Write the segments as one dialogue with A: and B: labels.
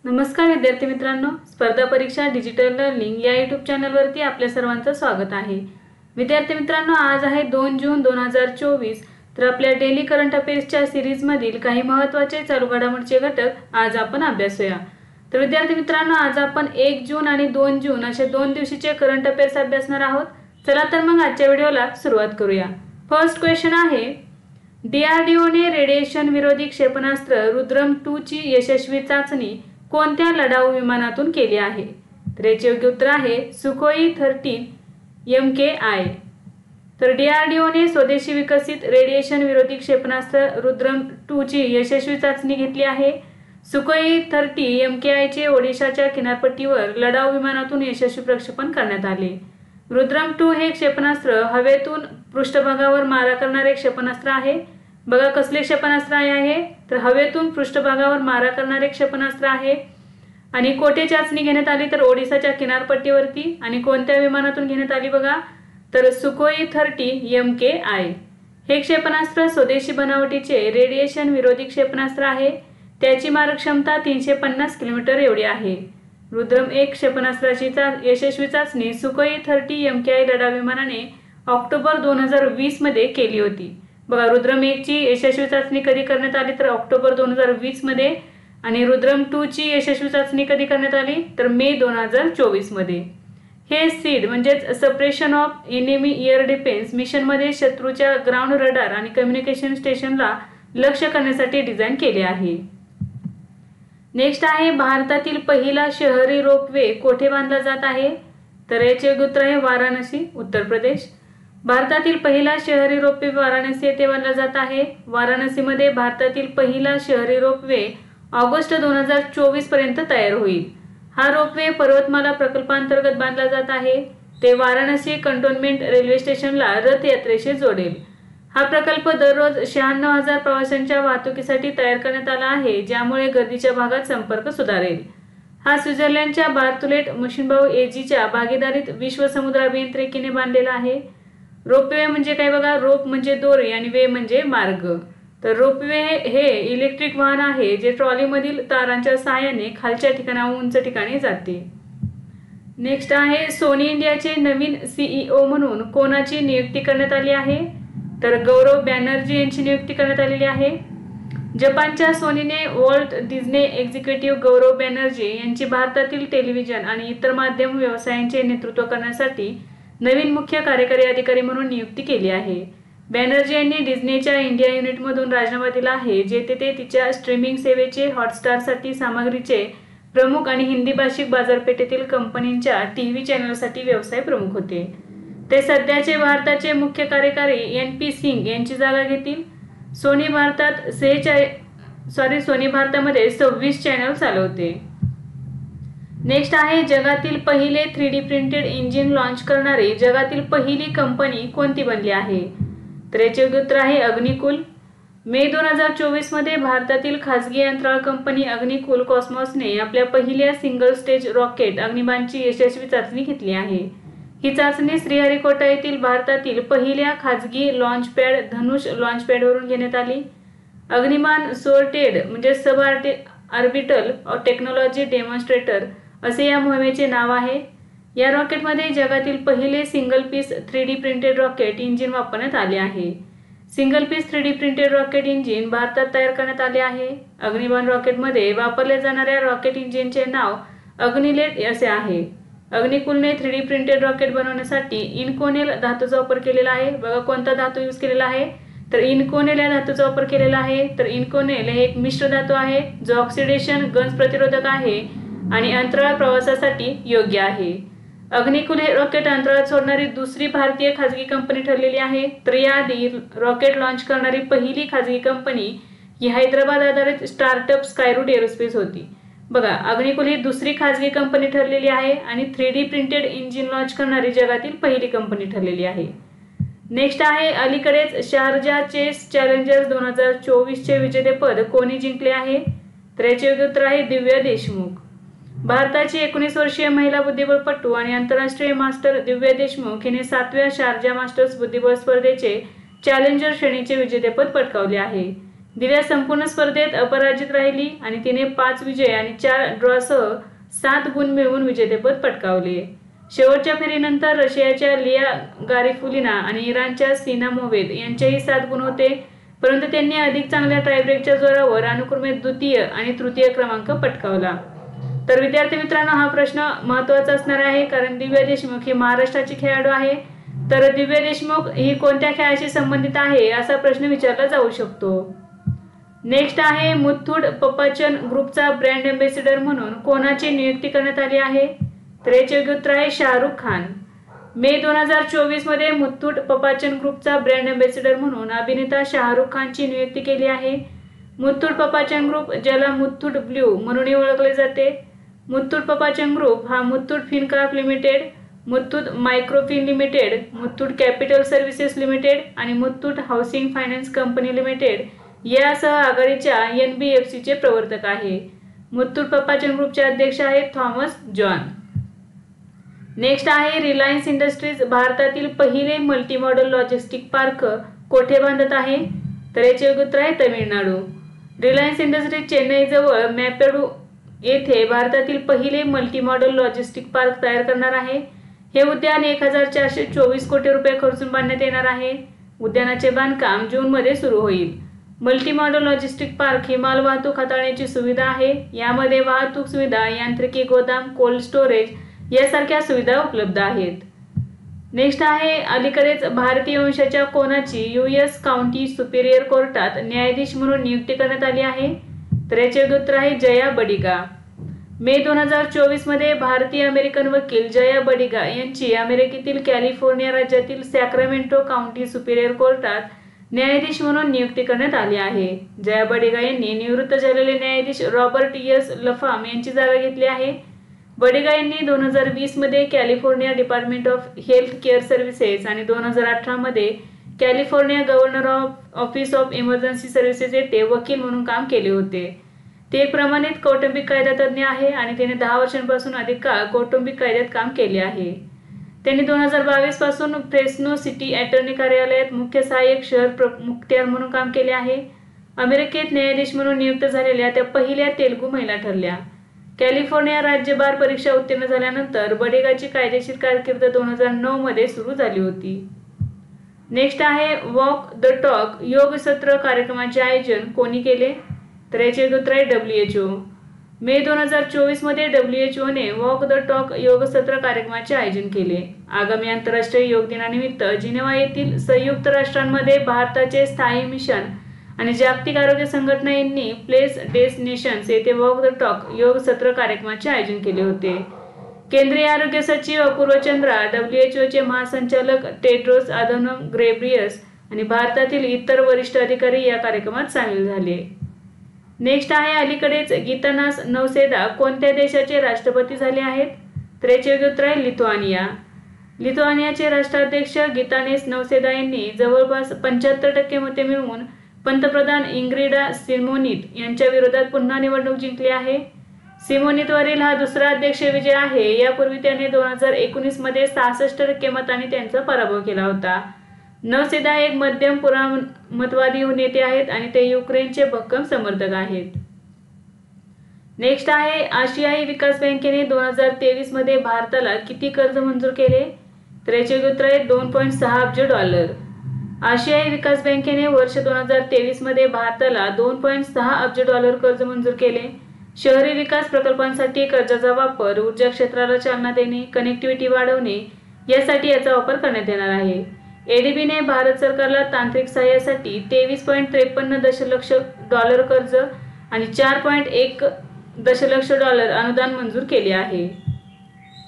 A: नमस्कार विद्यार्थी मित्रांनो, स्पर्धा परीक्षा डिजिटल लर्निंग या यूट्यूब चॅनलवरती आपल्या सर्वांचं स्वागत आहे। विद्यार्थी मित्रांनो, आज आहे 2 जून 2024। तर आपल्या डेली करंट अफेअर्सच्या सीरीजमधील काही महत्त्वाचे चालू घडामोडींचे घटक आज आपण अभ्यासूया। तर विद्यार्थी मित्रांनो, आज आपण 1 जून आणि 2 जून असे 2 दिवशीचे करंट अफेअर्स अभ्यासणार आहोत। चला तर मग आजच्या व्हिडिओला सुरुवात करूया। फर्स्ट क्वेश्चन आहे, DRDOने रेडिएशन विरोधी क्षेपणास्त्र रुद्रम 2 ची यशस्वी चाचणी कोणत्या लढाऊ विमानातून केली आहे? तर याचे योग्य उत्तर आहे सुखोई 13 MKI। तर DRDOने स्वदेशी विकसित रेडिएशन विरोधी क्षेपणास्त्र रुद्रम 2 ची यशस्वी चाचणी घेतली आहे। सुखोई 30 MKI चे ओडिशाच्या किनारपट्टीवर लढाऊ विमानातून यशस्वी प्रक्षेपण करण्यात आले। रुद्रम 2 हे क्षेपणास्त्र हवेतून पृष्ठभागावर मारा करणारे क्षेपणास्त्र आहे। बघा कसले क्षेपणास्त्र आहे, तर हवेतून पृष्ठभागावर मारा करणारे क्षेपणास्त्र आहे। आणि कोठे चाचणी घेण्यात आली, तर ओडिशाच्या किनारपट्टीवरती। आणि कोणत्या विमानातून घेण्यात आली बघा, तर सुखोई 30 MKI। हे क्षेपणास्त्र स्वदेशी बनावटीचे रेडिएशन विरोधी क्षेपणास्त्र आहे। त्याची मारक क्षमता 350 किलोमीटर एवढी आहे। रुद्रम 1 क्षेपणास्त्राची यशस्वी चाचणी सुखोई 30 MKI लढाऊ विमानाने ऑक्टोबर 2020 मध्ये केली होती। बघा, रुद्रम 1 ची यशस्वी चाचणी कधी करण्यात आली, तर ऑक्टोबर 2020 मध्ये। आणि रुद्रम 2 ची यशस्वी चाचणी कधी करण्यात आली, तर मे 2024 मध्ये। हे सीड म्हणजे suppression of enemy air defence mission मध्ये शत्रूच्या ग्राउंड रडार आणि कम्युनिकेशन स्टेशनला लक्ष्य करण्यासाठी डिझाइन केले आहे। नेक्स्ट आहे, भारतातील पहिला शहरी रोपवे कोठे बांधला जात आहे? तर याचे उत्तर आहे वाराणसी, उत्तर प्रदेश। भारतातील पहिला शहरी रोपवे वाराणसी येथे बांधला जात आहे। वाराणसीमध्ये भारतातील पहिला शहरी रोपवे ऑगस्ट 2024 पर्यंत तयार होईल। हा रोपवे पर्वतमाला प्रकल्पांतर्गत बांधला जात आहे। ते वाराणसी कंटोनमेंट रेल्वे स्टेशनला रथयात्रेशी जोडेल। हा प्रकल्प दररोज 96,000 प्रवाशांच्या वाहतुकीसाठी तयार करण्यात आला आहे, ज्यामुळे गर्दीच्या भागात संपर्क सुधारेल। हा स्वित्झर्लंडच्या बार्थोलेट मुशिनबाऊ एजीच्या भागीदारीत विश्व समुद्र अभियांत्रिकीने बांधलेला आहे। रोपवे म्हणजे काय बघा, रोप म्हणजे दोरी आणि वे म्हणजे मार्ग। तर रोपवे हे इलेक्ट्रिक वाहन आहे जे ट्रॉलीमधील तारांच्या सहाय्याने खालच्या ठिकाणाहून उंच ठिकाणी जाते। नेक्स्ट आहे, सोनी इंडियाचे नवीन CEO म्हणून कोणाची नियुक्ती करण्यात आली आहे? तर गौरव बॅनर्जी यांची नियुक्ती करण्यात आलेली आहे। जपानच्या सोनीने वॉल्ट डिझनी एक्झिक्युटिव्ह गौरव बॅनर्जी यांची भारतातील टेलिव्हिजन आणि इतर माध्यम व्यवसायांचे नेतृत्व करण्यासाठी नवीन मुख्य कार्यकारी अधिकारी म्हणून नियुक्ती केली आहे। बॅनर्जी यांनी डिझनीच्या इंडिया युनिटमधून राजीनामा दिला आहे, जेथे ते तिच्या स्ट्रीमिंग सेवेचे हॉटस्टारसाठी सामग्रीचे प्रमुख आणि हिंदी भाषिक बाजारपेठेतील कंपनींच्या टीव्ही चॅनलसाठी व्यवसाय प्रमुख होते। ते सध्याचे भारताचे मुख्य कार्यकारी NP सिंग यांची जागा घेतील। सोनी भारतामध्ये 26 चॅनल चालवते। नेक्स्ट आहे, जगातील पहिले 3D प्रिंटेड इंजिन लॉन्च करणारी जगातील पहिली कंपनी कोणती बनली आहे? तर याचे उत्तर आहे अग्निकुल। मे 2024 मध्ये भारतातील खासगी अंतराळ कंपनी अग्निकुल कॉस्मॉसने आपल्या पहिल्या सिंगल स्टेज रॉकेट अग्निबाणची यशस्वी चाचणी घेतली आहे। ही चाचणी श्रीहरिकोटा येथील भारतातील पहिल्या खासगी लॉन्च पॅड धनुष लॉन्च पॅडवरून घेण्यात आली। अग्निबाण सोर्टेड म्हणजे सब ऑर्बिटल टेक्नॉलॉजी डेमॉन्स्ट्रेटर असे या मोहिमेचे नाव आहे। या रॉकेटमध्ये जगातील पहिले single piece 3D printed rocket engine वापरण्यात आले आहे। Single piece 3D printed rocket engine भारतात तयार करण्यात आले आहे। अग्निबाण रॉकेटमध्ये वापरल्या जाणाऱ्या रॉकेट इंजिनचे नाव अग्निलेट असे आहे। अग्निकुलने 3D प्रिंटेड रॉकेट बनवण्यासाठी इन्कोनेल धातूचा वापर केलेला आहे। बघा कोणता धातू यूज केलेला आहे, तर इन्कोनेल या धातूचा वापर केलेला आहे। तर इन्कोनेल हे एक मिश्र धातू आहे जो ऑक्सिडेशन गंज प्रतिरोधक आहे आणि अंतराळ प्रवासासाठी योग्य आहे। अग्निकुल हे रॉकेट अंतराळात सोडणारी दुसरी भारतीय खाजगी कंपनी ठरलेली आहे। तर याआधी रॉकेट लॉन्च करणारी पहिली खाजगी कंपनी ही हैदराबाद आधारित स्टार्टअप स्कायरूट एरोस्पेस होती। बघा, अग्निकुल ही दुसरी खाजगी कंपनी ठरलेली आहे आणि 3D प्रिंटेड इंजिन लॉन्च करणारी जगातील पहिली कंपनी ठरलेली आहे। नेक्स्ट आहे, अलीकडेच शारजा चेस चॅलेंजर्स 2024 चे विजेतेपद कोणी जिंकले आहे? तर याचे उत्तर आहे दिव्या देशमुख। भारताची 19 वर्षीय महिला बुद्धिबळपटू आणि आंतरराष्ट्रीय मास्टर दिव्या देशमुख हिने 7व्या शारजा मास्टर्स बुद्धिबळ स्पर्धेचे चॅलेंजर श्रेणीचे विजेतेपद पटकावले आहे। दिव्या संपूर्ण स्पर्धेत अपराजित राहिली आणि तिने 5 विजय आणि 4 ड्रॉसह 7 गुण मिळवून विजेतेपद पटकावले. शेवटच्या फेरीनंतर रशियाच्या लिया गारिफुलिना आणि इराणच्या सीना मोवेद यांचेही 7 गुण होते, परंतु त्यांनी अधिक चांगल्या टायब्रेकच्या जोरावर अनुक्रमे द्वितीय आणि तृतीय क्रमांक पटकावला. तर विद्यार्थी मित्रांनो, हा प्रश्न महत्त्वाचा असणार आहे, कारण दिव्या देशमुख ही महाराष्ट्राची खेळाडू आहे. तर दिव्या देशमुख ही कोणत्या खेळाशी संबंधित आहे असा प्रश्न विचारला जाऊ शकतो. नेक्स्ट आहे, मुथ्थूट पपाचन ग्रुपचा ब्रँड अँबॅसेडर म्हणून कोणाची नियुक्ती करण्यात आली आहे? तर याचे योग्य उत्तर आहे शाहरुख खान. मे 2024 मध्ये मुथ्थूट पपाचन ग्रुपचा ब्रँड अँबॅसेडर म्हणून अभिनेता शाहरुख खानची नियुक्ती केली आहे. मुथ्थूट पपाचन ग्रुप, ज्याला मुथ्थूट ब्ल्यू म्हणूनही ओळखले जाते. मुथ्थूट पपाचन ग्रुप हा Muthoot Fincorp Limited, Muthoot Microfin Limited, Muthoot Capital Services Limited आणि Muthoot Housing Finance Company Limited यासह आघाडीच्या NBFCचे प्रवर्तक आहे. मुथ्थूट पपाचन ग्रुपचे अध्यक्ष आहेत थॉमस जॉन. नेक्स्ट आहे, रिलायन्स इंडस्ट्रीज भारतातील पहिले मल्टी मॉडल लॉजिस्टिक पार्क कोठे बांधत आहे? तर याचे योग्य उत्तर आहे तामिळनाडू. रिलायन्स इंडस्ट्रीज चेन्नईजवळ मॅपेडू येथे भारतातील पहिले मल्टी मॉडल लॉजिस्टिक पार्क तयार करणार आहे. हे उद्यान 1424 कोटी रुपये खर्चून बांधण्यात येणार आहे. उद्यानाचे बांधकाम जूनमध्ये सुरू होईल. मल्टी मॉडल लॉजिस्टिक पार्क ही माल वाहतूक हाताळण्याची सुविधा आहे. यामध्ये वाहतूक सुविधा, यांत्रिकी गोदाम, कोल्ड स्टोरेज यासारख्या सुविधा उपलब्ध आहेत. नेक्स्ट आहे, अलीकडेच भारतीय वंशाच्या कोणाची US काउंटी सुपेरियर कोर्टात न्यायाधीश म्हणून नियुक्ती करण्यात आली आहे? तर याचे उत्तर आहे जया बडिगा. मे 2024 मध्ये भारतीय अमेरिकन वकील जया बडिगा यांची अमेरिकेतील कॅलिफोर्निया राज्यातील सॅक्रामेंटो काउंटी सुपेरियर कोर्टात न्यायाधीश म्हणून नियुक्ती करण्यात आली आहे. जया बडिगा यांनी निवृत्त झालेले न्यायाधीश रॉबर्ट S. लफाम यांची जागा घेतली आहे. बडिगा यांनी 2020 मध्ये California department of health care services आणि 2018 मध्ये California governor office of emergency services येथे वकील म्हणून काम केले होते. ते एक प्रमाणित कौटुंबिक कायदा तज्ज्ञ आहे आणि त्याने 10 वर्षांपासून अधिक काळ कौटुंबिक कायद्यात काम केले आहे. त्यांनी 2022 पासून फ्रेस्नो सिटी अटर्नी कार्यालयात मुख्य सहाय्यक शहर मुख्तियार म्हणून काम केले आहे. अमेरिकेत न्यायाधीश म्हणून नियुक्त झालेल्या त्या पहिल्या तेलुगू महिला ठरल्या. कॅलिफोर्निया राज्य बार परीक्षा उत्तीर्ण झाल्यानंतर बडिगाची कायदेशीर कारकीर्द 2009 मध्ये सुरू झाली होती. नेक्स्ट आहे, वॉक द टॉक योग सत्र कार्यक्रमाचे आयोजन कोणी केले? तर याचे उत्तर आहे WHO. मे 2024 मध्ये WHOने वॉक द टॉक योग सत्र कार्यक्रमाचे आयोजन केले. आगामी आंतरराष्ट्रीय योग दिनानिमित्त जिनेव्हा येथील संयुक्त राष्ट्रांमध्ये भारताचे स्थायी मिशन आणि जागतिक आरोग्य संघटना यांनी प्लेस डेस्टिनेशन्स येथे वॉक द टॉक योग सत्र कार्यक्रमाचे आयोजन केले होते. केंद्रीय आरोग्य सचिव अपूर्व चंद्रा, WHOचे महासंचालक टेड्रोस अधनॉम घेब्रेयेसस आणि भारतातील इतर वरिष्ठ अधिकारी या कार्यक्रमात सामील झाले. नेक्स्ट आहे, अलीकडेच गीतानास नौसेदा कोणत्या देशाचे राष्ट्रपती झाले आहेत? तर याचे योग्य उत्तर आहे लिथुआनिया. लिथुआनियाचे राष्ट्राध्यक्ष गीतानेस नौसेदा यांनी जवळपास 75% मते मिळवून पंतप्रधान इंग्रिडा सिमोनित यांच्या विरोधात पुन्हा निवडणूक जिंकली आहे. सिमोनितवरील हा दुसरा अध्यक्ष विजय आहे. यापूर्वी त्याने 2019 मध्ये 66% मतांनी त्यांचा पराभव केला होता. नौसेदा एक मध्यम पुराणमतवादी नेते आहेत आणि ते युक्रेनचे भक्कम समर्थक आहेत. नेक्स्ट आहे, आशियाई विकास बँकेने 2023 मध्ये भारताला किती कर्ज मंजूर केले? तर याचे उत्तर आहे $2.6 अब्ज. आशियाई विकास बँकेने वर्ष 2023 मध्ये भारताला $2.6 अब्ज कर्ज मंजूर केले. शहरी विकास प्रकल्पांसाठी कर्जाचा वापर, ऊर्जा क्षेत्राला चालना देणे, कनेक्टिव्हिटी वाढवणे यासाठी याचा वापर करण्यात येणार आहे. ADBने भारत सरकारला तांत्रिक सहाय्यासाठी $23.53 दशलक्ष कर्ज आणि $4.1 दशलक्ष अनुदान मंजूर केले आहे.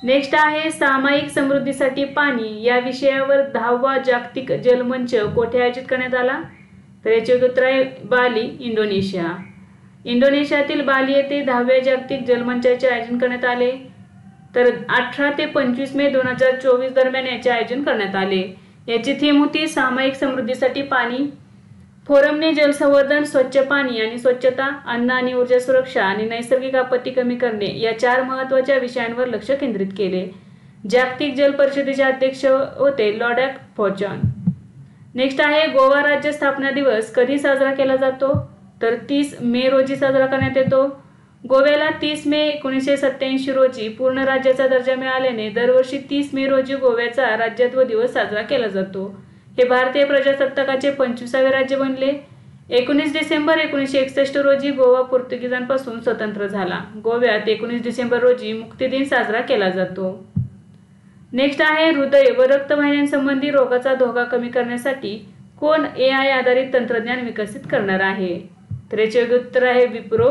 A: नेक्स्ट आहे, सामायिक समृद्धीसाठी पाणी या विषयावर 10वा जागतिक जलमंच कोठे आयोजित करण्यात आला? तर याचे उत्तर आहे बाली, इंडोनेशिया. इंडोनेशियातील बाली येथे 10व्या जागतिक जलमंचाचे आयोजन करण्यात आले. तर 18 ते 25 मे 2024 दरम्यान याचे आयोजन करण्यात आले. याची थीम होती सामायिक समृद्धीसाठी पाणी. फोरमने जलसंवर्धन, स्वच्छ पाणी आणि स्वच्छता, अन्न आणि ऊर्जा सुरक्षा आणि नैसर्गिक आपत्ती कमी करणे या 4 महत्त्वाच्या विषयांवर लक्ष केंद्रित केले. जागतिक जल परिषदेचे अध्यक्ष होते लॉडॅक फॉचॉन. नेक्स्ट आहे, गोवा राज्य स्थापना दिवस कधी साजरा केला जातो? तर 30 मे रोजी साजरा करण्यात येतो. गोव्याला 30 मे 1987 रोजी पूर्ण राज्याचा दर्जा मिळाल्याने दरवर्षी 30 मे रोजी गोव्याचा राज्यत्व दिवस साजरा केला जातो. हे भारतीय प्रजासत्ताकाचे 25वे राज्य बनले. 19 डिसेंबर 1961 रोजी गोवा पोर्तुगीजांपासून स्वतंत्र झाला. गोव्यात 19 डिसेंबर रोजी मुक्ती दिन साजरा केला जातो. नेक्स्ट आहे हृदय व रक्तवाहिन्यांसंबंधी रोगाचा धोका कमी करण्यासाठी कोण AI आधारित तंत्रज्ञान विकसित करणार आहे? तर याचे उत्तर आहे विप्रो.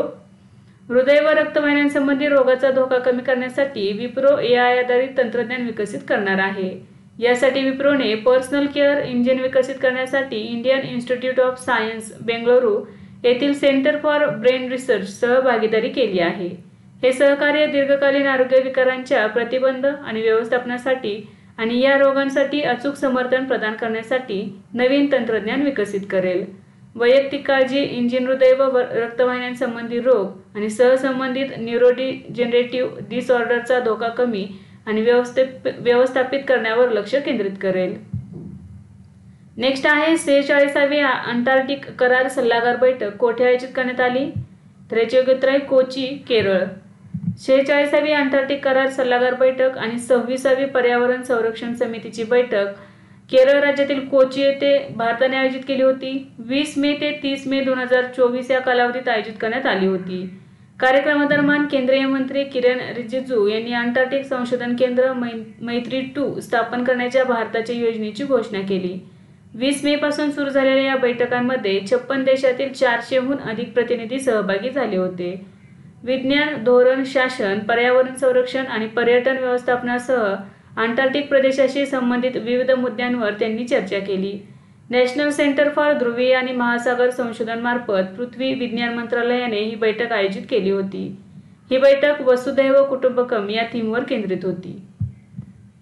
A: हृदय व रक्तवाहिन्यांसंबंधी रोगाचा धोका कमी करण्यासाठी विप्रो AI आधारित तंत्रज्ञान विकसित करणार आहे. यासाठी विप्रोने पर्सनल केअर इंजिन विकसित करण्यासाठी Indian institute of science Bengaluru येथील सेंटर फॉर ब्रेन रिसर्च सह भागीदारी केली आहे. हे सहकार्य दीर्घकालीन आरोग्य विकारांच्या प्रतिबंध आणि व्यवस्थापनासाठी आणि या रोगांसाठी अचूक समर्थन प्रदान करण्यासाठी नवीन तंत्रज्ञान विकसित करेल. वैयक्तिक काळजी इंजिन हृदय व रक्तवाहिन्यांसंबंधी रोग आणि सहसंबंधित न्यूरोडिजेनरेटिव्ह डिसऑर्डरचा धोका कमी आणि व्यवस्थापित करण्यावर लक्ष केंद्रित करेल. नेक्स्ट आहे 46वी अंटार्क्टिक करार सल्लागार बैठक कोठे आयोजित करण्यात आली? तर याचे उत्तर आहे कोची, केरळ. 46वी अंटार्क्टिक करार सल्लागार बैठक आणि 26वी पर्यावरण संरक्षण समितीची बैठक केरळ राज्यातील कोची येथे भारताने आयोजित केली होती. 20 मे ते 30 मे 2024 या कालावधीत आयोजित करण्यात आली होती. कार्यक्रमादरम्यान केंद्रीय मंत्री किरण रिजिजू यांनी अंटार्क्टिक संशोधन केंद्र मैत्री-2 स्थापन करण्याच्या भारताच्या योजनेची घोषणा केली. 20 मे पासून सुरू झालेल्या या बैठकांमध्ये 56 देशातील 400हून अधिक प्रतिनिधी सहभागी झाले होते. विज्ञान, धोरण, शासन, पर्यावरण संरक्षण आणि पर्यटन व्यवस्थापनासह अंटार्क्टिक प्रदेशाशी संबंधित विविध मुद्द्यांवर त्यांनी चर्चा केली. नॅशनल सेंटर फॉर ध्रुवीय आणि महासागर संशोधन मार्फत पृथ्वी विज्ञान मंत्रालयाने ही बैठक आयोजित केली होती. ही बैठक वसुधैव कुटुंबकम या थीमवर केंद्रित होती.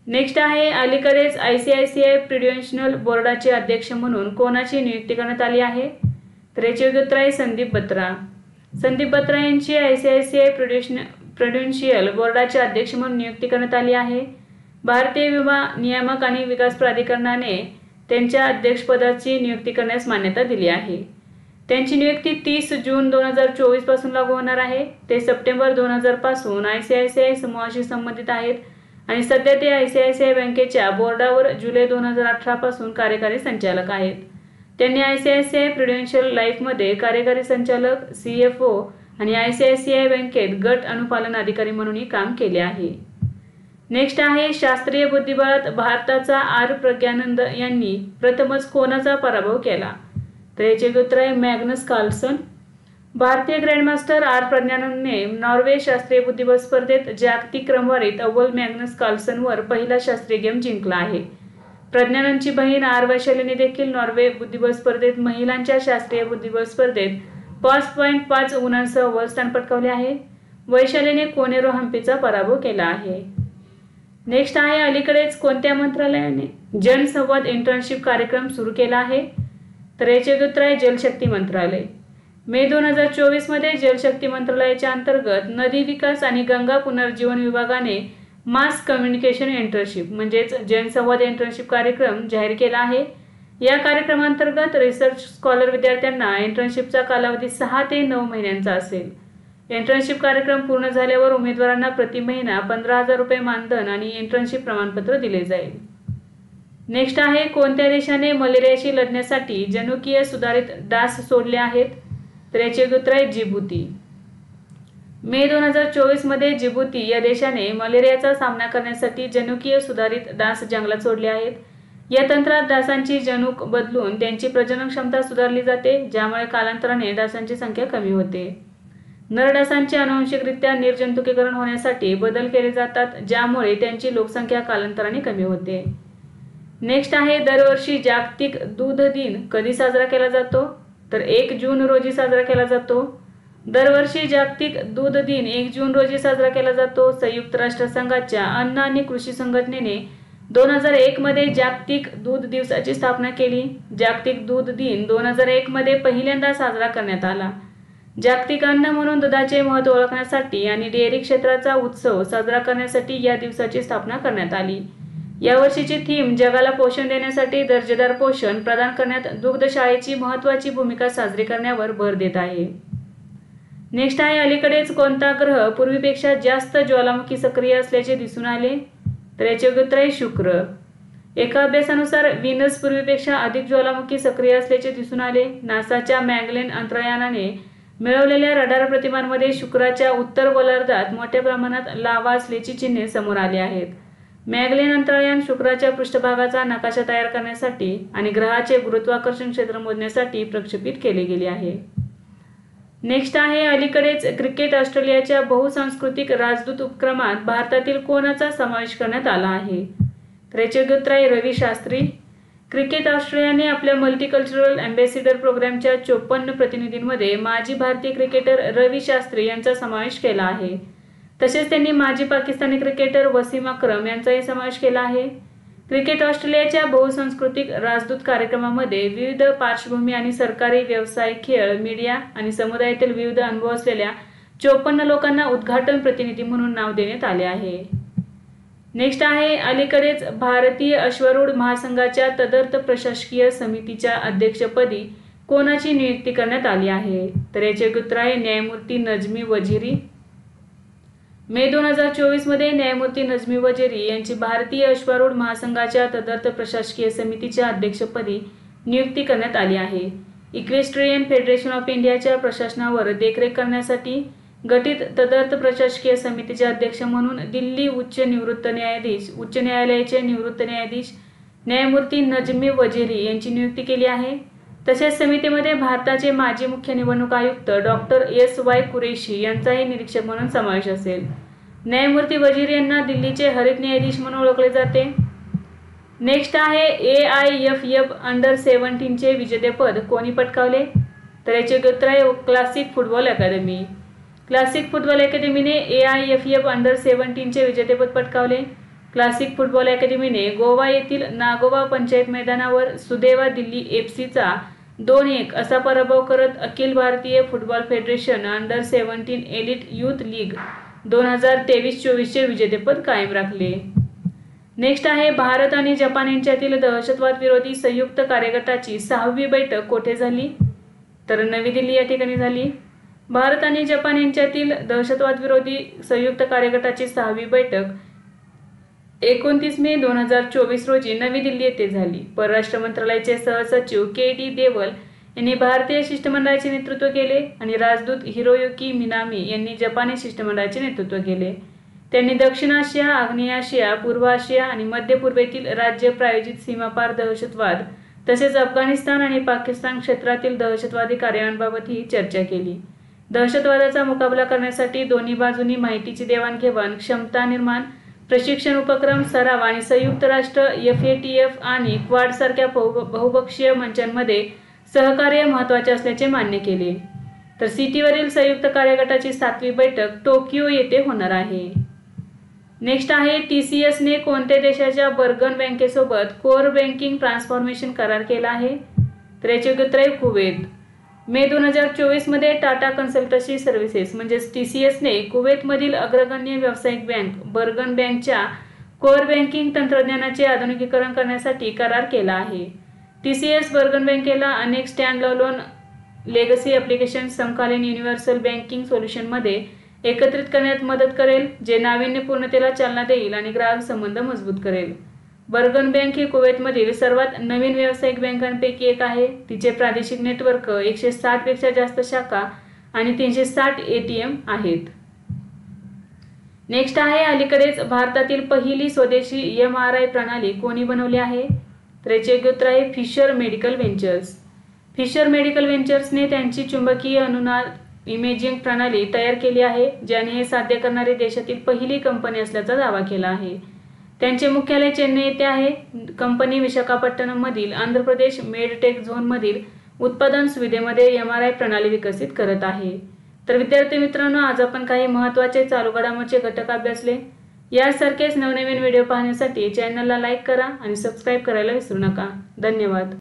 A: नेक्स्ट आहे अलीकडेच ICICI प्रुडेन्शियल बोर्डाचे अध्यक्ष म्हणून कोणाची नियुक्ती करण्यात आली आहे? तर याचे उत्तर आहे संदीप बत्रा. संदीप बत्रा यांची ICICI प्रुडेन्शियल बोर्डाचे अध्यक्ष म्हणून नियुक्ती करण्यात आली आहे. भारतीय विमा नियामक आणि विकास प्राधिकरणाने त्यांच्या अध्यक्षपदाची नियुक्ती करण्यास मान्यता दिली आहे. त्यांची नियुक्ती 30 जून 2024 पासून लागू होणार आहे. ते सप्टेंबर 2000 पासून ICICI समूहाशी संबंधित आहेत आणि सध्या ते ICICI बँकेच्या बोर्डावर जुलै 2018 पासून कार्यकारी संचालक आहेत. त्यांनी ICICI प्रुडेन्शियल लाईफमध्ये कार्यकारी संचालक, CFO आणि ICICI बँकेत गट अनुपालन अधिकारी म्हणूनही काम केले आहे. नेक्स्ट आहे शास्त्रीय बुद्धिबळात भारताचा R प्रज्ञानंद यांनी प्रथमच कोणाचा पराभव केला? तर याचे उत्तर आहे मॅग्नस कार्लसन. भारतीय ग्रँडमास्टर R प्रज्ञानंदने नॉर्वे शास्त्रीय बुद्धिबळ स्पर्धेत जागतिक क्रमवारीत अव्वल मॅग्नस कार्लसनवर पहिला शास्त्रीय गेम जिंकला आहे. प्रज्ञानंदची बहीण R वैशालीने देखील नॉर्वे बुद्धिबळ स्पर्धेत महिलांच्या शास्त्रीय बुद्धिबळ स्पर्धेत 5.5 गुणांसह अव्वल स्थान पटकावले आहे. वैशालीने कोनेरो हम्पीचा पराभव केला आहे. नेक्स्ट आहे अलीकडेच कोणत्या मंत्रालयाने जनसंवाद इंटर्नशिप कार्यक्रम सुरू केला आहे? तर याचे उत्तर आहे जलशक्ती मंत्रालय. मे 2024 मध्ये जलशक्ती मंत्रालयाच्या अंतर्गत नदी विकास आणि गंगा पुनर्जीवन विभागाने मास कम्युनिकेशन इंटर्नशिप म्हणजेच जनसंवाद इंटर्नशिप कार्यक्रम जाहीर केला आहे. या कार्यक्रमांतर्गत रिसर्च स्कॉलर विद्यार्थ्यांना इंटर्नशिपचा कालावधी 6 ते 9 महिन्यांचा असेल. इंटर्नशिप कार्यक्रम पूर्ण झाल्यावर उमेदवारांना प्रति महिना 15,000 रुपये मानधन आणि इंटर्नशिप प्रमाणपत्र दिले जाईल. नेक्स्ट आहे कोणत्या देशाने मलेरियाशी लढण्यासाठी जनुकीय सुधारित डास सोडले आहेत? तर याचे उत्तर आहे जिबुती. मे 2024 मध्ये जिबुती या देशाने मलेरियाचा सामना करण्यासाठी जनुकीय सुधारित डास जंगलात सोडले आहेत. या तंत्रात डासांची जनुक बदलून त्यांची प्रजनन क्षमता सुधारली जाते, ज्यामुळे कालांतराने डासांची संख्या कमी होते. नर डासांचे अनुवांशिकरित्या निर्जंतुकीकरण होण्यासाठी बदल केले जातात, ज्यामुळे त्यांची लोकसंख्या कालांतराने कमी होते. नेक्स्ट आहे दरवर्षी जागतिक दूध दिन कधी साजरा केला जातो? तर 1 जून रोजी साजरा केला जातो. दरवर्षी जागतिक दूध दिन 1 जून रोजी साजरा केला जातो. संयुक्त राष्ट्रसंघाच्या अन्न आणि कृषी संघटनेने 2001 मध्ये जागतिक दूध दिवसाची स्थापना केली. जागतिक दूध दिन 2001 मध्ये पहिल्यांदा साजरा करण्यात आला. जागतिक अन्न म्हणून दुधाचे महत्त्व ओळखण्यासाठी आणि डेअरी क्षेत्राचा उत्सव साजरा करण्यासाठी या दिवसाची स्थापना करण्यात आली. यावर्षीची थीम जगाला पोषण देण्यासाठी दर्जेदार पोषण प्रदान करण्यात दुग्धशाळेची महत्त्वाची भूमिका साजरी करण्यावर भर देत आहे. नेक्स्ट आहे, अलीकडेच कोणता ग्रह पूर्वीपेक्षा जास्त ज्वालामुखी सक्रिय असल्याचे दिसून आले? तर याचे उत्तर आहे शुक्र. एका अभ्यासानुसार व्हीनस पूर्वीपेक्षा अधिक ज्वालामुखी सक्रिय असल्याचे दिसून आले. नासाच्या मॅगलेन अंतराळयानाने मिळवलेल्या रडार प्रतिमांमध्ये शुक्राच्या उत्तर गोलार्धात मोठ्या प्रमाणात लावा असल्याची चिन्हे समोर आली आहेत. मॅगलेन अंतराळयान शुक्राच्या पृष्ठभागाचा नकाशा तयार करण्यासाठी आणि ग्रहाचे गुरुत्वाकर्षण क्षेत्र मोजण्यासाठी प्रक्षेपित केले गेले आहे. नेक्स्ट आहे, अलीकडेच क्रिकेट ऑस्ट्रेलियाच्या बहुसांस्कृतिक राजदूत उपक्रमात भारतातील कोणाचा समावेश करण्यात आला आहे? तर याचे उत्तर आहे रवी शास्त्री. क्रिकेट ऑस्ट्रेलियाने आपल्या मल्टीकल्चरल अँबॅसिडर प्रोग्रामच्या 54 प्रतिनिधींमध्ये माजी भारतीय क्रिकेटर रवी शास्त्री यांचा समावेश केला आहे. तसेच त्यांनी माजी पाकिस्तानी क्रिकेटर वसीम अक्रम यांचाही समावेश केला आहे. क्रिकेट ऑस्ट्रेलियाच्या बहुसांस्कृतिक राजदूत कार्यक्रमामध्ये विविध पार्श्वभूमी आणि सरकारी, व्यावसायिक, खेळ, मीडिया आणि समुदायातील विविध अनुभव असलेल्या 54 लोकांना उद्घाटन प्रतिनिधी म्हणून नाव देण्यात आले आहे. नेक्स्ट आहे, अलीकडेच भारतीय अश्वारूढ महासंघाच्या तदर्थ प्रशासकीय समितीच्या अध्यक्षपदी कोणाची नियुक्ती करण्यात आली आहे? तर याचे उत्तर आहे न्यायमूर्ती नजमी वजिरी. मे 2024 मध्ये न्यायमूर्ती नजमी वजिरी यांची भारतीय अश्वारूढ महासंघाच्या तदर्थ प्रशासकीय समितीच्या अध्यक्षपदी नियुक्ती करण्यात आली आहे. इक्वेस्ट्रियन फेडरेशन ऑफ इंडियाच्या प्रशासनावर देखरेख करण्यासाठी गठीत तदर्थ प्रशासकीय समितीचे अध्यक्ष म्हणून दिल्ली उच्च न्यायालयाचे निवृत्त न्यायाधीश न्यायमूर्ती नजमी वजिरी यांची नियुक्ती केली आहे. तसेच समितीमध्ये भारताचे माजी मुख्य निवडणूक आयुक्त डॉक्टर SY कुरेशी यांचाही निरीक्षक म्हणून समावेश असेल. न्यायमूर्ती वजिरी यांना दिल्लीचे हरित न्यायाधीश म्हणून ओळखले जाते. नेक्स्ट आहे, AIFF अंडर-17 विजेतेपद कोणी पटकावले? तर याचे उत्तर आहे Classic Football Academy. Classic Football अकादमीने AIFF अंडर-17 विजेतेपद पटकावले. क्लासिक फुटबॉल अकादमीने गोवा येथील नागोबा पंचायत मैदानावर सुदैवा दिल्ली FCचा 2-1 असा पराभव करत Akhil Bharatiya football federation under-17 elite youth league 2023-24 विजेतेपद कायम राखले. नेक्स्ट आहे, भारत आणि जपान यांच्यातील दहशतवाद विरोधी संयुक्त कार्यगटाची 6वी बैठक कोठे झाली? तर नवी दिल्ली या ठिकाणी झाली. भारत आणि जपान यांच्यातील दहशतवाद विरोधी संयुक्त कार्यगटाची 6वी बैठक 29 मे 2024 रोजी नवी दिल्ली येथे झाली. परराष्ट्र मंत्रालयाचे सहसचिव KD देवल यांनी भारतीय शिष्टमंडळाचे नेतृत्व केले आणि राजदूत हिरोयुकी मिनामी यांनी जपानी शिष्टमंडळाचे नेतृत्व केले. त्यांनी दक्षिण आशिया, आग्नेय आशिया, पूर्व आशिया आणि मध्य पूर्वेतील राज्य प्रायोजित सीमापार दहशतवाद तसेच अफगाणिस्तान आणि पाकिस्तान क्षेत्रातील दहशतवादी कार्यान्वयनाबाबतही चर्चा केली. दहशतवादाचा मुकाबला करण्यासाठी दोन्ही बाजूंनी माहितीची देवाणघेवाण, क्षमता निर्माण, प्रशिक्षण उपक्रम, सराव आणि संयुक्त राष्ट्र FATF आणि क्वाड सारख्या बहुपक्षीय मंचांमध्ये सहकार्य महत्त्वाचे असल्याचे मान्य केले. तर सिटीवरील संयुक्त कार्यगटाची 7वी बैठक टोकियो येथे होणार आहे. नेक्स्ट आहे, TCSने कोणत्या देशाच्या बर्गन बँकेसोबत कोर बँकिंग ट्रान्सफॉर्मेशन करार केला आहे? तर याचे उत्तर आहे कुवेत. मे 2024 मध्ये टाटा कन्सल्टन्सी सर्व्हिसेस म्हणजेच TCSने कुवेतमधील अग्रगण्य व्यावसायिक बँक बर्गन बँकच्या कोर बँकिंग तंत्रज्ञानाचे आधुनिकीकरण करण्यासाठी करार केला आहे. TCS बर्गन बँकेला अनेक स्टँड अलोन लेगसी ॲप्लिकेशन समकालीन युनिव्हर्सल बँकिंग सोल्युशनमध्ये एकत्रित करण्यात मदत करेल, जे नाविन्यपूर्णतेला चालना देईल आणि ग्राहक संबंध मजबूत करेल. बर्गन बँक ही कुवेतमधील सर्वात नवीन व्यावसायिक बँकांपैकी एक आहे. तिचे प्रादेशिक नेटवर्क 160 पेक्षा जास्त शाखा आणि 360 ATM आहेत. नेक्स्ट आहे, अलीकडेच भारतातील पहिली स्वदेशी MRI प्रणाली कोणी बनवली आहे? तर याचे उत्तर आहे Fisher Medical Ventures. Fisher Medical व्हेंचर्सने त्यांची चुंबकीय अनुनाद इमेजिंग प्रणाली तयार केली आहे, ज्याने हे साध्य करणारी देशातील पहिली कंपनी असल्याचा दावा केला आहे. त्यांचे मुख्यालय चेन्नई येथे आहे. कंपनी विशाखापट्टणममधील आंध्र प्रदेश मेडटेक झोनमधील उत्पादन सुविधेमध्ये MRI प्रणाली विकसित करत आहे. तर विद्यार्थी मित्रांनो, आज आपण काही महत्त्वाचे चालू घडामोडीचे घटक अभ्यासले. यासारखेच नवनवीन व्हिडिओ पाहण्यासाठी चॅनलला लाईक करा आणि सबस्क्राईब करायला विसरू नका. धन्यवाद.